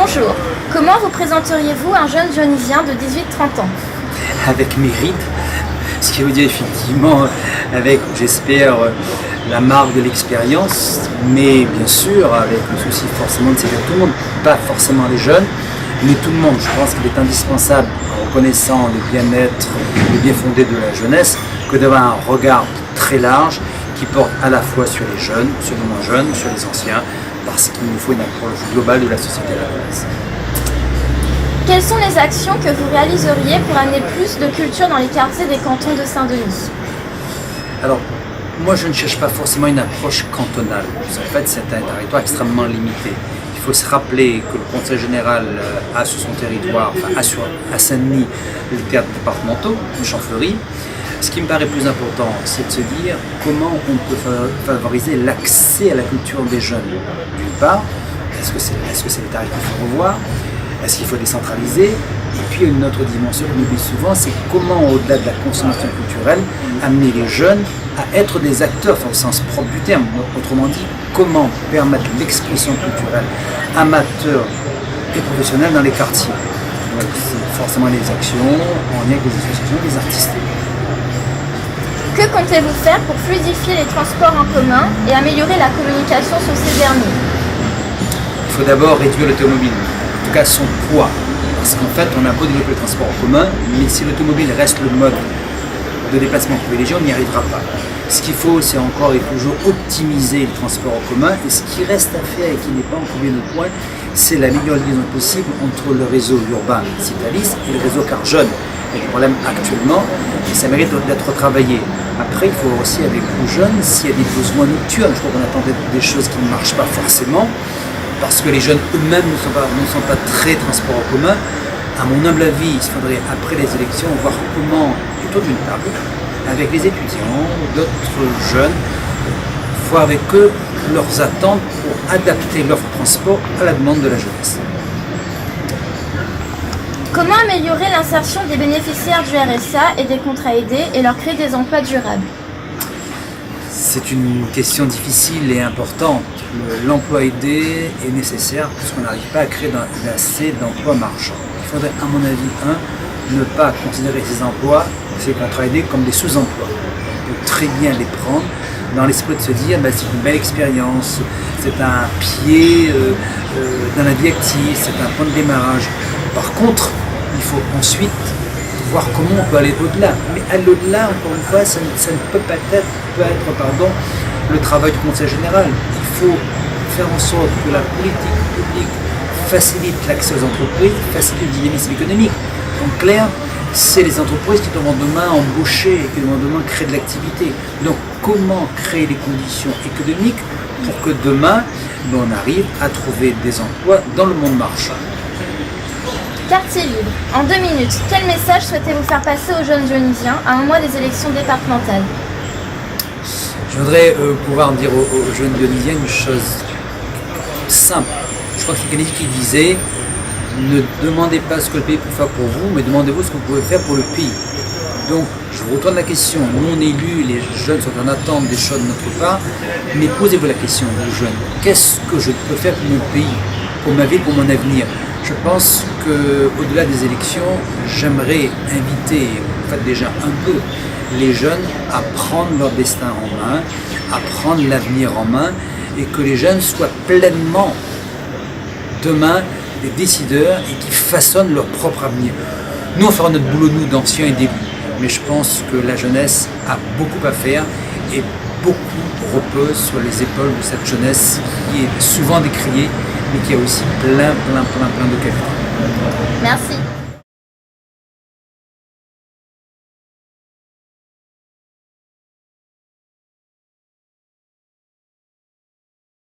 Bonjour, comment vous présenteriez-vous un jeune dionysien de 18-30 ans? Avec mérite, ce qui veut dire effectivement avec, j'espère, la marque de l'expérience, mais bien sûr avec le souci forcément de servir tout le monde, pas forcément les jeunes, mais tout le monde. Je pense qu'il est indispensable, en reconnaissant le bien-être, le bien fondé de la jeunesse, que d'avoir un regard très large qui porte à la fois sur les jeunes, sur les moins jeunes, sur les anciens, parce qu'il nous faut une approche globale de la société à la jeunesse. Quelles sont les actions que vous réaliseriez pour amener plus de culture dans les quartiers des cantons de Saint-Denis? Alors, moi je ne cherche pas forcément une approche cantonale, parce qu'en fait c'est un territoire extrêmement limité. Il faut se rappeler que le Conseil général a sur son territoire, enfin à Saint-Denis, les théâtres départementaux, le Champfleury. Ce qui me paraît plus important, c'est de se dire comment on peut favoriser l'accès à la culture des jeunes. D'une part, est-ce que c'est le tarif qu'il faut revoir? Est-ce qu'il faut décentraliser? Et puis une autre dimension qu'on oublie souvent, c'est comment, au-delà de la consommation culturelle, amener les jeunes à être des acteurs, enfin, au sens propre du terme. Autrement dit, comment permettre l'expression culturelle amateur et professionnelle dans les quartiers. Donc c'est forcément les actions en lien avec les associations et les artistes. Que comptez-vous faire pour fluidifier les transports en commun et améliorer la communication sur ces derniers? Il faut d'abord réduire l'automobile, en tout cas son poids. Parce qu'en fait, on a beau développer le transport en commun, mais si l'automobile reste le mode de déplacement privilégié, on n'y arrivera pas. Ce qu'il faut, c'est encore et toujours optimiser le transport en commun. Et ce qui reste à faire et qui n'est pas encore bien au point, c'est la meilleure liaison possible entre le réseau urbain Citalis et le réseau car jeune. Et le problème actuellement, et ça mérite d'être retravaillé. Après, il faut voir aussi avec les jeunes s'il y a des besoins nocturnes. Je crois qu'on attend des choses qui ne marchent pas forcément, parce que les jeunes eux-mêmes ne sont pas très transports en commun. À mon humble avis, il faudrait, après les élections, voir comment, autour d'une table, avec les étudiants, d'autres jeunes, voir avec eux leurs attentes pour adapter leur transport à la demande de la jeunesse. Comment améliorer l'insertion des bénéficiaires du RSA et des contrats aidés et leur créer des emplois durables? C'est une question difficile et importante. L'emploi aidé est nécessaire puisqu'on n'arrive pas à créer assez d'emplois marchands. Il faudrait, à mon avis, ne pas considérer ces emplois, ces contrats aidés, comme des sous-emplois. On peut très bien les prendre dans l'esprit de se dire c'est une belle expérience, c'est un pied dans la vie active, c'est un point de démarrage. Par contre, il faut ensuite voir comment on peut aller au-delà. Mais aller au-delà, encore une fois, ça ne peut pas être, le travail du Conseil général. Il faut faire en sorte que la politique publique facilite l'accès aux entreprises, facilite le dynamisme économique. En clair, c'est les entreprises qui devront demain embaucher et qui devront demain créer de l'activité. Donc comment créer les conditions économiques pour que demain, on arrive à trouver des emplois dans le monde marchand. Quartier libre. En 2 minutes, quel message souhaitez-vous faire passer aux jeunes dionysiens à un mois des élections départementales? Je voudrais pouvoir dire aux jeunes dionysiens une chose simple. Je crois que c'est quelqu'un qui disait ne demandez pas ce que le pays peut faire pour vous, mais demandez-vous ce que vous pouvez faire pour le pays. Donc, je vous retourne la question. Nous, on est élus, les jeunes sont en attente des choses de notre part, mais posez-vous la question, vous jeunes. Qu'est-ce que je peux faire pour mon pays, pour ma ville, pour mon avenir? Je pense qu'au-delà des élections, j'aimerais inviter, en fait déjà un peu, les jeunes à prendre leur destin en main, à prendre l'avenir en main, et que les jeunes soient pleinement, demain, des décideurs et qui façonnent leur propre avenir. Nous, on fera notre boulot, nous, d'anciens et d'élus, mais je pense que la jeunesse a beaucoup à faire et beaucoup repose sur les épaules de cette jeunesse qui est souvent décriée, mais qui a aussi plein de qualités. Merci.